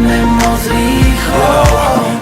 žijeme moc rýchlo.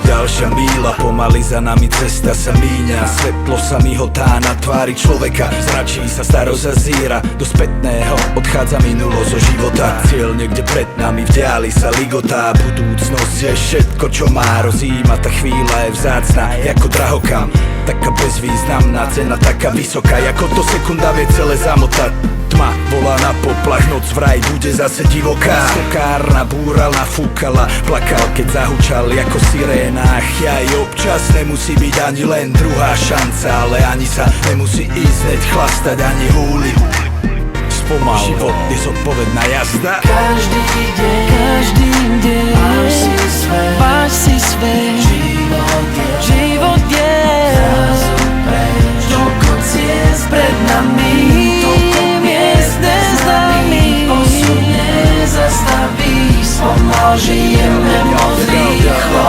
Ďalšia míla, pomaly za nami cesta sa míňa. Svetlo sa mihotá na tvári človeka, zračí sa, starosť zazíra. Do spätného odchádza minulosť zo života. Cieľ niekde pred nami, v diali sa ligotá. Budúcnosť je všetko, čo má. Rozíma, tá chvíľa je vzácna, ako drahokam. Taká bezvýznamná cena, taká vysoká, ako to sekunda vie celé zamotať. Tma volá na poplach, noc vraj bude zase divoká. Skokárna búrala, fúkala, plakal, keď zahučal ako siréna. Aj občas nemusí byť ani len druhá šanca, ale ani sa nemusí ísť hneď chlastať, ani húliť. Spomal, život je zodpovedná jazda. Každý deň máš si svet. Život je zrazu preč. Toľko ciest pred nami, toľko miest neznámy. Osud nezastaví, spomal žijeme moc rýchlo.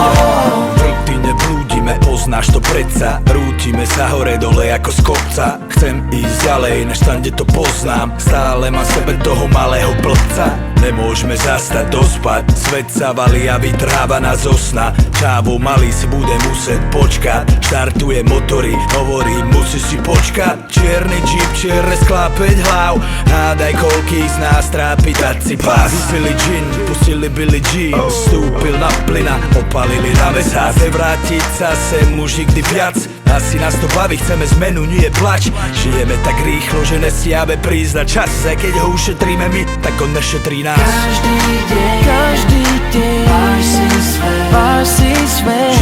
Rutine blúdime, poznáš to predsa. Rútime sa hore dole ako z kopca. Chcem ísť ďalej, než tam, kde to poznám. Stále mám sebe toho malého blbca. Nemôžeme zastať, dospať. Svet sa valí a vytrháva nás zo sna. Čávo malý si bude musieť počkať. Štartuje motory, hovorí, musí si počkať. Čierny džíp, čierne sklá 5 hlav. Hádaj, koľký z nás trápi dať si pás. Vypili džin, pustili Billie Jean. Vstúpil na plyna, opalili na mesiac. Nevrátiť sa sem už nikdy viac. Asi nás to baví, chceme zmenu, nie plač. Žijeme tak rýchlo, že nesiame prísť na čas. A keď ho ušetríme my, tak on nešetrí nás. Každý deň máš si svet.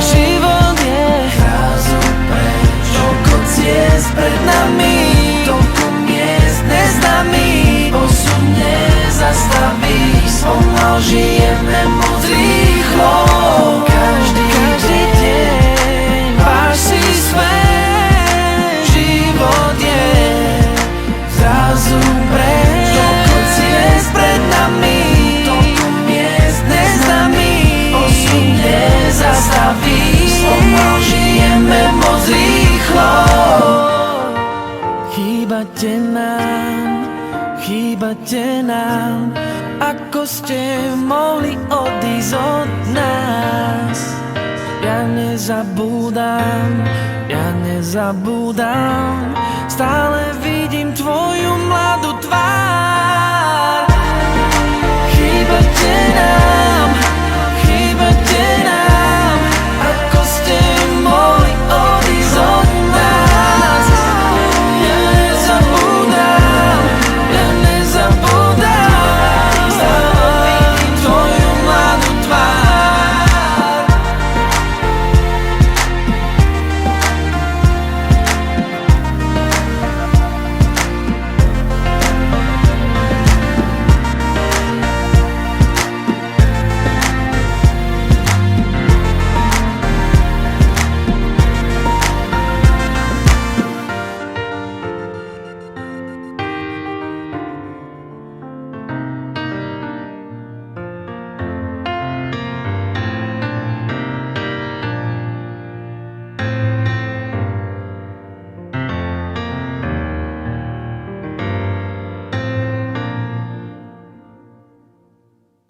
Život je zrazu preč. Toľko ciest pred nami, toľko miest neznámy. Osud nezastaví, spomal žijeme moc rýchlo. Každý deň máš si svet. Život je zrazu preč. Toľko ciest pred nami, toľko miest neznámy. Osud nezastaví, spomal žijeme moc rýchlo. Chýbate nám, ako ste mohli odísť od nás. Ja nezabúdam, stále vidím tvoju mladú tvár.